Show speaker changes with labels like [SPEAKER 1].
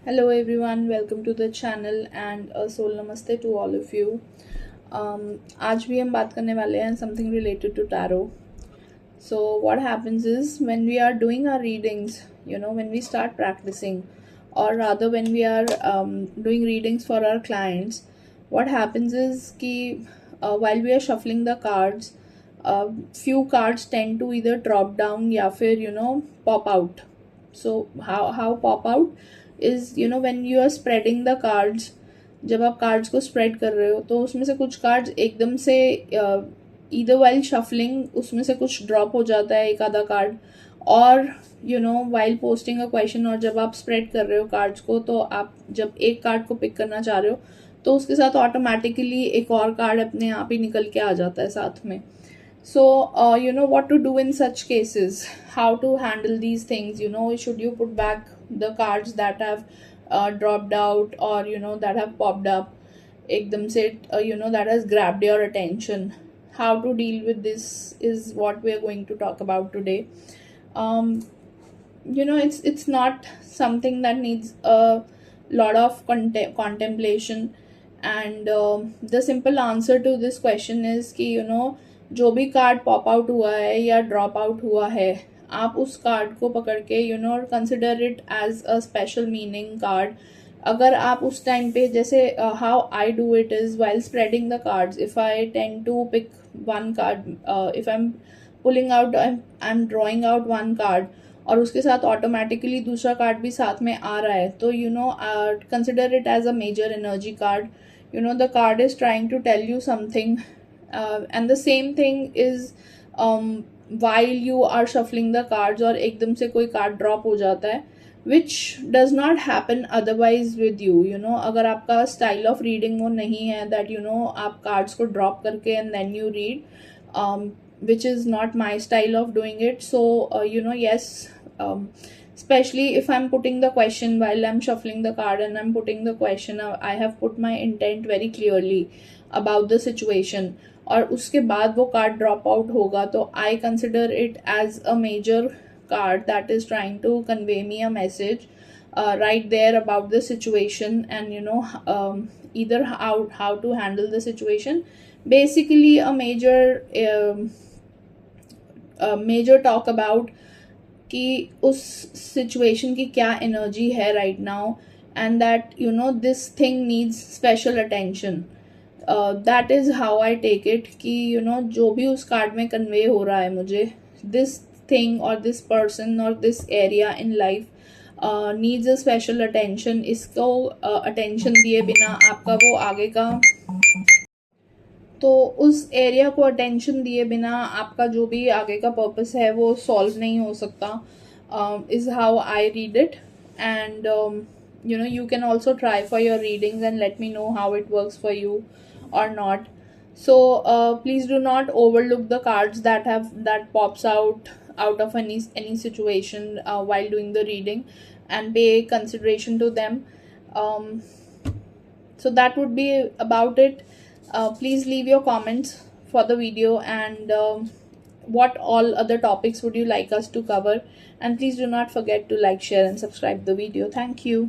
[SPEAKER 1] Hello everyone, welcome to the channel and a soul namaste to all of you. आज भी हम बात करने वाले हैं something related to tarot. So what happens is when we are doing our readings, when we start practicing, or rather when we are doing readings for our clients, what happens is कि while we are shuffling the cards, few cards tend to either drop down या फिर pop out. So how pop out is when you are spreading the cards. जब आप cards को spread कर रहे हो तो उसमें से कुछ कार्ड्स एकदम से ईदर वाइल शफलिंग उसमें से कुछ ड्रॉप हो जाता है एक आधा कार्ड, और वाइल पोस्टिंग अ क्वेश्चन, और जब आप स्प्रेड कर रहे हो कार्ड्स को तो आप जब एक कार्ड को पिक करना चाह रहे हो तो उसके साथ ऑटोमेटिकली एक और कार्ड अपने आप ही निकल के आ जाता है साथ में. So what to do in such cases, how to handle these things. Should you put back the cards that have dropped out, or that have popped up ekdam se, that has grabbed your attention. How to deal with this is what we are going to talk about today. It's not something that needs a lot of contemplation, and the simple answer to this question is कि जो भी card pop out हुआ है या drop out हुआ है, आप उस कार्ड को पकड़ के consider it as a special meaning card. अगर आप उस टाइम पे, जैसे how I do it is while spreading the cards, if I tend to pick one card, if I am pulling out, I am drawing out one card और उसके साथ automatically दूसरा card भी साथ में आ रहा है, तो consider it as a major energy card. The card is trying to tell you something. And the same thing is while you are shuffling the cards और एकदम से कोई कार्ड ड्रॉप हो जाता है, which does not happen otherwise with you. अगर आपका style of reading वो नहीं है that आप कार्ड्स को ड्रॉप करके and then you read, which is not my style of doing it. So yes, especially if I'm putting the question while I'm shuffling the card and I'm putting the question, I have put my intent very clearly about the situation, और उसके बाद वो card drop out होगा तो I consider it as a major card that is trying to convey me a message right there about the situation, and either how to handle the situation. Basically a major talk about कि उस situation की क्या energy है right now, and that this thing needs special attention. That is how I take it कि जो भी उस card में कन्वे हो रहा है मुझे, दिस थिंग और दिस पर्सन और this area in life needs a special attention. इसको अटेंशन दिए बिना आपका वो आगे का, तो उस एरिया को अटेंशन दिए बिना आपका जो भी आगे का पर्पस है वो सॉल्व नहीं हो सकता. Is how I read it, and you can also try for your readings and let me know how it works for you or not. So please do not overlook the cards that pops out of any situation while doing the reading, and pay consideration to them. um, so that would be about it. Please leave your comments for the video, and what all other topics would you like us to cover, and please do not forget to like, share and subscribe the video. Thank you.